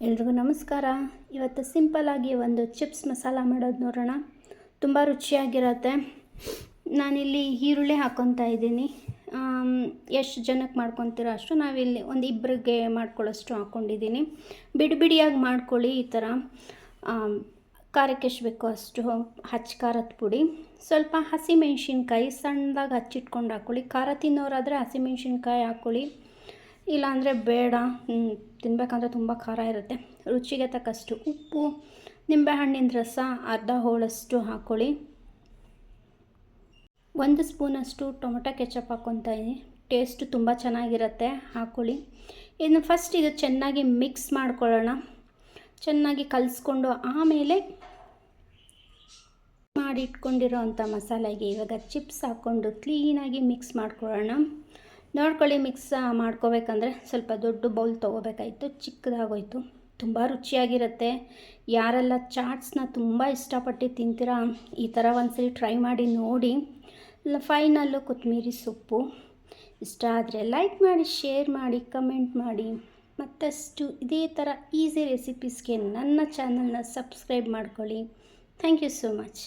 ಎಲ್ರಿಗೂ ನಮಸ್ಕಾರ. ಇವತ್ತು ಸಿಂಪಲ್ಲಾಗಿ ಒಂದು ಚಿಪ್ಸ್ ಮಸಾಲ ಮಾಡೋದು ನೋಡೋಣ. ತುಂಬ ರುಚಿಯಾಗಿರುತ್ತೆ. ನಾನಿಲ್ಲಿ ಈರುಳ್ಳಿ ಹಾಕ್ಕೊತಾ ಇದ್ದೀನಿ. ಎಷ್ಟು ಜನಕ್ಕೆ ಮಾಡ್ಕೊತೀರೋ ಅಷ್ಟು. ನಾವಿಲ್ಲಿ ಒಂದು ಇಬ್ಬರಿಗೆ ಮಾಡ್ಕೊಳ್ಳೋಷ್ಟು ಹಾಕ್ಕೊಂಡಿದ್ದೀನಿ. ಬಿಡಿಯಾಗಿ ಮಾಡ್ಕೊಳ್ಳಿ. ಈ ಥರ ಖಾರಕ್ಕೆ ಎಷ್ಟು ಬೇಕೋ ಅಷ್ಟು ಹಚ್ಚ ಖಾರದ ಪುಡಿ, ಸ್ವಲ್ಪ ಹಸಿಮೆಣ್ಸಿನ್ಕಾಯಿ ಸಣ್ಣದಾಗಿ ಹಚ್ಚಿಟ್ಕೊಂಡು ಹಾಕ್ಕೊಳ್ಳಿ. ಖಾರ ತಿನ್ನೋರಾದರೆ ಹಸಿಮೆಣ್ಸಿನ್ಕಾಯಿ ಹಾಕ್ಕೊಳ್ಳಿ, ಇಲ್ಲಾಂದರೆ ಬೇಡ. ತಿನ್ನಬೇಕಂದ್ರೆ ತುಂಬ ಖಾರ ಇರುತ್ತೆ. ರುಚಿಗೆ ತಕ್ಕಷ್ಟು ಉಪ್ಪು, ನಿಂಬೆಹಣ್ಣಿನ ರಸ ಅರ್ಧ ಹೋಳಷ್ಟು ಹಾಕ್ಕೊಳ್ಳಿ. 1 ಸ್ಪೂನಷ್ಟು ಟೊಮೊಟೊ ಕೆಚಪ್ ಹಾಕ್ಕೊತಾ ಇದ್ದೀನಿ. ಟೇಸ್ಟು ತುಂಬ ಚೆನ್ನಾಗಿರುತ್ತೆ, ಹಾಕ್ಕೊಳ್ಳಿ. ಇನ್ನು ಫಸ್ಟ್ ಇದು ಚೆನ್ನಾಗಿ ಮಿಕ್ಸ್ ಮಾಡ್ಕೊಳ್ಳೋಣ. ಚೆನ್ನಾಗಿ ಕಲಿಸ್ಕೊಂಡು ಆಮೇಲೆ ಮಾಡಿಟ್ಕೊಂಡಿರೋ ಅಂಥ ಮಸಾಲೆಗೆ ಇವಾಗ ಚಿಪ್ಸ್ ಹಾಕ್ಕೊಂಡು ಕ್ಲೀನಾಗಿ ಮಿಕ್ಸ್ ಮಾಡ್ಕೊಳ್ಳೋಣ. ನೋಡ್ಕೊಳ್ಳಿ, ಮಿಕ್ಸ್ ಮಾಡ್ಕೋಬೇಕಂದ್ರೆ ಸ್ವಲ್ಪ ದೊಡ್ಡ ಬೌಲ್ ತೊಗೋಬೇಕಾಯಿತು, ಚಿಕ್ಕದಾಗೋಯ್ತು. ತುಂಬ ರುಚಿಯಾಗಿರುತ್ತೆ. ಯಾರೆಲ್ಲ ಚಾಟ್ಸ್ನ ತುಂಬ ಇಷ್ಟಪಟ್ಟು ತಿಂತೀರಾ, ಈ ಥರ ಒಂದ್ಸರಿ ಟ್ರೈ ಮಾಡಿ ನೋಡಿ. ಫೈನಲ್ಲು ಕೊತ್ತಂಬರಿ ಸೊಪ್ಪು. ಇಷ್ಟ ಆದರೆ ಲೈಕ್ ಮಾಡಿ, ಶೇರ್ ಮಾಡಿ, ಕಮೆಂಟ್ ಮಾಡಿ. ಮತ್ತಷ್ಟು ಇದೇ ಥರ ಈಸಿ ರೆಸಿಪೀಸ್ಗೆ ನನ್ನ ಚಾನಲ್ನ ಸಬ್ಸ್ಕ್ರೈಬ್ ಮಾಡ್ಕೊಳ್ಳಿ. Thank you so much.